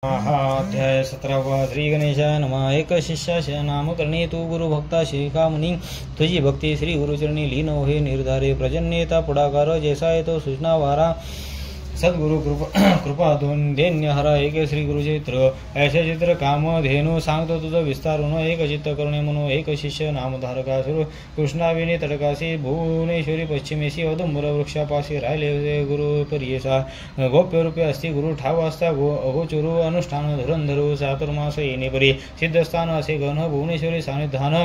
अध्याय 17 श्री गणेशाय नमः। एक शिष्याचे नामकरणे तू गुरुभक्ता शिखामणी, तुझी भक्ती श्री गुरुचरणी लीन होय निर्धारे। प्रजन्यता पुढाकार जैसा येतो सूचना वारा, सद्गुरु कृपा दैन्य हरा। एक श्री गुरुचित्र ऐसे चित्र काम धेनु, सांगतो तुझं विस्तारून। एक चित्त करुणे म्हणून एक शिष्य नामधारका, सुर कृष्णाविनी तडकासी भुवनेश्वरी पश्चिमेशी। औदुंबर वृक्षापाशी राहिले गुरु परियेसा, गोप्य रूपे असती गुरु ठाव असता अगोचुरु। अनुष्ठान धुरंधरू चातुर्मास येणे परी, सिद्धस्थान असे घन भुवनेश्वरी सानिधान।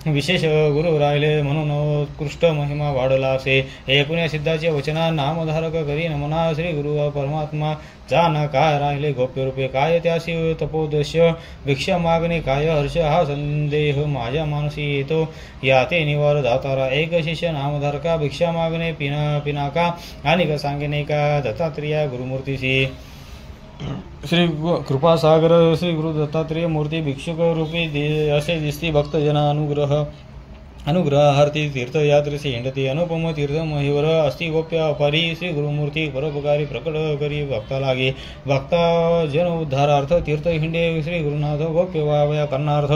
विशेष गुरु राहिले म्हणून उत्कृष्ट महिमा वाढला असे। ऐकुण्या सिद्धाचे वचना नामधारक करी नमना। श्री गुरु परमात्मा जाना काय राहिले गोप्य रूपे, काय त्यासी तपोदस्य भिक्षा मागणे काय हर्ष। हा संदेह माझ्या मानसी येतो याते निवार दातारा। एक शिष्य नामधारका भिक्षा मागणे पिनाका, आणि सांगणे का दत्तात्रेय गुरुमूर्तीसी। श्री कृपासागर श्री गुरु दत्तात्रेय मूर्ती भिक्षुक रूपी असे दिसती। भक्तजना अनुग्रहार्थी तीर्थयात्रेसी हिंडती। अनुपम तीर्थ महिवर अस्ति गोप्य अपारी। श्री गुरुमूर्ती परोपकारी प्रकट करी भक्ता लागे। भक्ता जन उद्धारार्थ तीर्थ हिंडे। श्री गुरुनाथ गोप्य वावया करणार्थ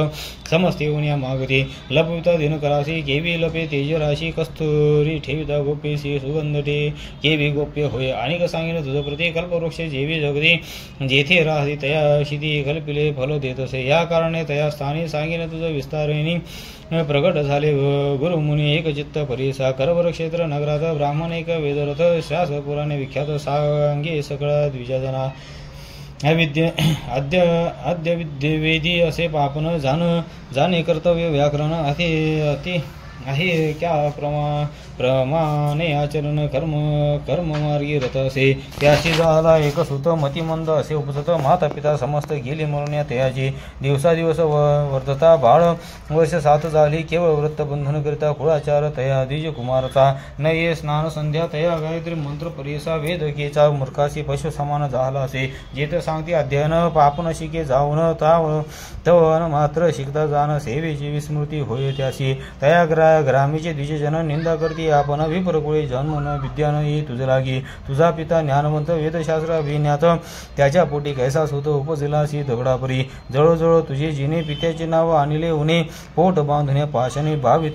समस्ते उन्या मागती। लपविता दिन करासी केवी लपे तेजराशी, कस्तुरी ठेविता गोप्यसी सुगंधटे केवी गोप्य होय। आणि सांगिन तुझ प्रति कल्पवृक्ष जेवी जगती, जेथे राहती तया शिती कल्पिले फल देतसे। या कारणे तया स्थानी सांगिन तुझ विस्तारिणी प्रगट झाले गुरुमुनी। एक चित्त परिसा करवर क्षेत्र नगरात, ब्राह्मण एक वेदरथ शास पुराणे विख्यात। सांगे सकळा द्विजाजना आद्य विद्येवेदी असे पापन जाणे कर्तव्य व्याकरण अति आहे क्या प्रमाणे आचरण कर्म मार्गी रथ असे। त्याशी झाला एक सुत मतिमंद असे उपसत। माता पिता समस्त गेली मरुण्या तयाची, दिवसादिवस वर्धता बाळ वर्ष 7 झाली। केवळ व्रत बंधन करिता कुळाचार तया द्विज कुमारचा। न ये स्नान संध्या तया गायत्री मंत्र परिसा। वेदकेचा मूर्खाशी पशु समान झाला असे। जेथ सांगते अध्ययन पापन शिके जाऊन, तवन मात्र शिकता जाण सेवेची विस्मृती होय त्याशी। तया ग्रामीचे द्विजजन निंदा करती आपण, विप्रकुळे जन्म न विद्यान ये तुझ लागी। तुझा पिता ज्ञानवंत वेदशास्त्र अभिज्ञात, त्याच्या पोटी कैसा सुत उपजिलासी दगडापरी। जवळजवळ तुझे जिने पित्याचे नाव आणले उणे, पोट बांधणे पाशाने भावी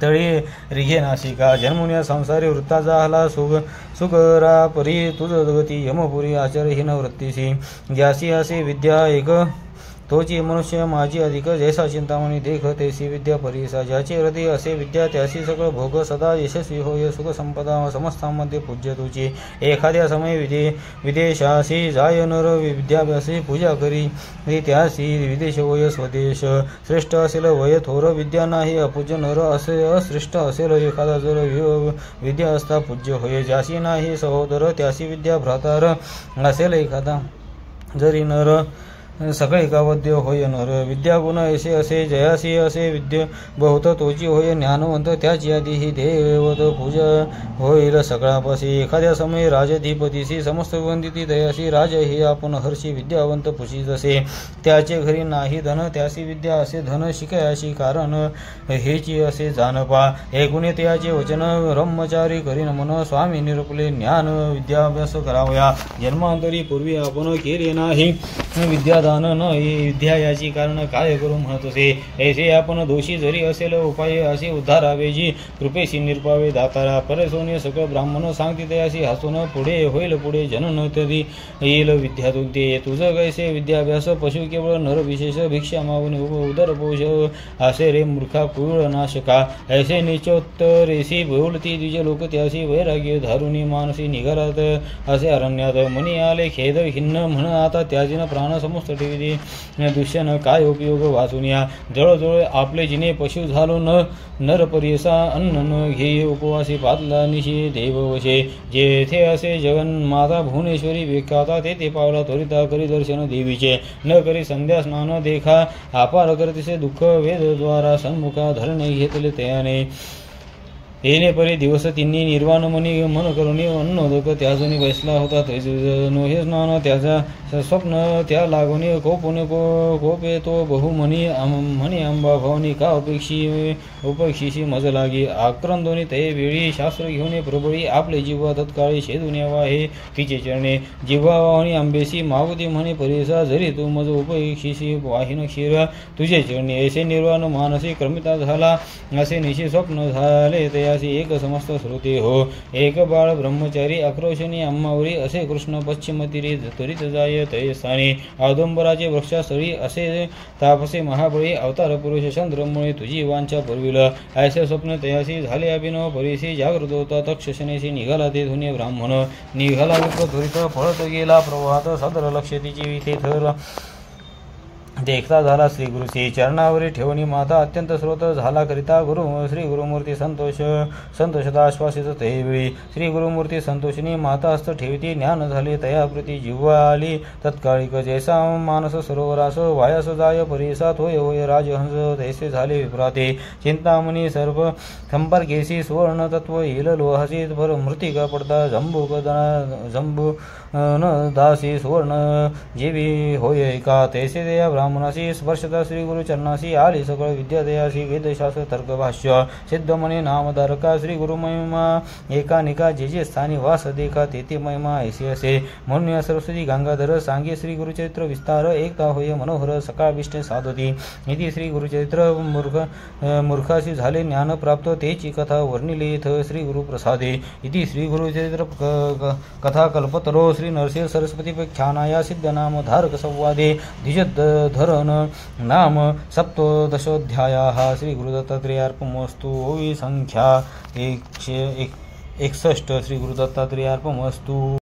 तळे रिघे नाशिका। जन्मुन्या संसारी वृत्ता झाला सुकरापरी, तुझ गती यमपुरी आचरहीन वृत्तीसी। ज्यासी असे विद्या एक तोची मनुष्य माझी अधिक, जैसा चिंतामणी देख तैसी विद्या परिसा। ज्याचे हृदय असे विद्या त्यासी सकळ भोग, सदा यशस्वी होय सुख संपदा समस्तांमध्ये पूज्य तुझी। एखाद्या समय विदेशासी जाय नर विद्याभ्यासी, पूजा करी त्यासी विदेश होय स्वदेश। श्रेष्ठ असेल वय थोर विद्या नाही अपूज्य नर, असे अश्रेष्ठ असेल एखादा जर विद्या असता पूज्य होय। ज्यासी नाही सहोदर त्यासी विद्या भ्रातार, असेल एखादा जरी नर सगळे कावद्य होय नर। विद्यागुण ऐसे असे जयासी असे विद्य बहुत तोची होय ज्ञानवंत, त्याची आधी ही देवत पूजा होईल सगळापासी। एखाद्या समय राजधिपतीसी समस्त वंदिती तयासी, राज हे आपण हर्षी विद्यावंत पुशी जसे। त्याचे घरी नाही धन त्यासी विद्या असे धन शिकायाशी, कारण हेची असे जाणपा। ऐकुणे त्याचे वचन ब्रह्मचारी करीन मन, स्वामी निरपले ज्ञान विद्याभ्यास करावया। जन्मांतरी पूर्वी आपण केले नाही विद्यादान न विद्या याची कारण काय करू म्हणत असे। ऐसे आपण दोषी जरी असेल उपाय असे उद्धारावे, जी कृपेशी निरपावे दातारा। परसोने सकळ ब्राह्मण सांगते तयासी हसून, पुढे होईल पुढे जनन तरी येईल विद्या तुझे। तुझं कैसे विद्याभ्यास पशु केवळ नर विशेष, भिक्षा मागून उदर पोष असे रे मूर्खा कुळ नाशका। ऐसे निचोत्तरेसी बोलती द्विज लोक त्यासी, वैराग्य धारुणी मानसी निघालात असे अरण्यात। मनी आले खेद हिन्न म्हण आता त्याजीन प्राण समस्त दुष्यन काय उपयोग वाचून या। जवळजवळ आपले जिने पशु झालो नर परियसा, अन्न न घे उपवासी पातला निशी देववशे। जेथे असे जगन्माता भुवनेश्वरी विख्याता, तेथे पावला त्वरिता करी दर्शन देवीचे। न करी संध्या स्नान देखा अपार करतिसे दुःख, वेदद्वारा सन्मुखा धरणे घेतले तयाने। येणे परी दिवस तिन्ही निर्वाण मनी मन करुणी, अन्नोदक त्याजनी बैसला होता तैजनो हे स्नान त्याचा स्वप्न त्या लागोनी कोपे तो बहुमनी म्हणी अंबा भवनी का उपेक्षीशी मज लागी आक्रंदोनी ते वेळी शास्त्र घेऊन प्रबळी आपले जिव्हा तत्काळी शेदून यावा हे तिचे चरणे जिव्हा वाहनी आंबेसी मावती म्हणे परिसा जरी तू मज उपेक्षीशी वाहिन क्षीर तुझे चरणी ऐसे निर्वाण मानसी क्रमिता झाला असे निशी स्वप्न झाले तयासी एक समस्त श्रुती हो एक बाळ ब्रह्मचारी आक्रोशनी अम्मावरी असे कृष्ण पश्चिमतिरी त्वरित जाय तय स्थानी औदुंबराचे वृक्षास्थळी असे तापसे महाबळी अवतार पुरुष चंद्रमुळे तुझी वांछा पुरविल ऐसे स्वप्न तयासी झाले अभिनव परिसी जागृत होता तक्षशनेशी निघाला ते धुनी ब्राह्मण निघाला विप्र त्वरित पळत गेला प्रवाहात सदर लक्ष तिची थर देखता झाला श्री गुरुची चरणावरी ठेवणी माता अत्यंत स्रोत झाला करिता श्री गुरुमूर्ती संतोषता आश्वासित तैवेळी श्री गुरुमूर्ती संतोषिनी माता हस्त ठेवती ज्ञान झाले तयाप्रती जिव्हा आली तत्काळिक जैसा मानस सरोवरास वायास जाय परिसात होय होय राजहंस तैसे झाले विप्राते चिंतामणी सर्व संपर्केशी सुवर्ण तत्व येल लोहासी भर मृतिका पडता जंबू न दासी सुवर्ण जेवी होय एका तैसे दया ब्राह्मणासी स्पर्शता श्री गुरु चरणासी आली सकळ विद्या दयासी वेदशास्त्र तर्कभाष्य सिद्धमणी नामधारका श्री गुरु महिमा एकानिका जे जे स्थानी वास देखा तेथे महिमा ऐसे असे म्हणून सरस्वती गंगाधर सांगे श्री गुरुचरित्र विस्तार एकता होय मनोहर सकाळविष्ट साधती इति श्री गुरुचरित्र मूर्खासी झाले ज्ञान प्राप्त तेची कथा वर्णिली इथ श्री गुरुप्रसादे इति श्री गुरुचरित्र कथा कल्पतरो श्री नरसिंह सरस्वती ख्यानाया सिद्ध नाम धारक संवादे धरण नाम सप्तदशोऽध्यायः श्री गुरुदत्तात्रेयार्पणमस्तु ओवी संख्या 161 श्री गुरुदत्तात्रेयार्पणमस्तु।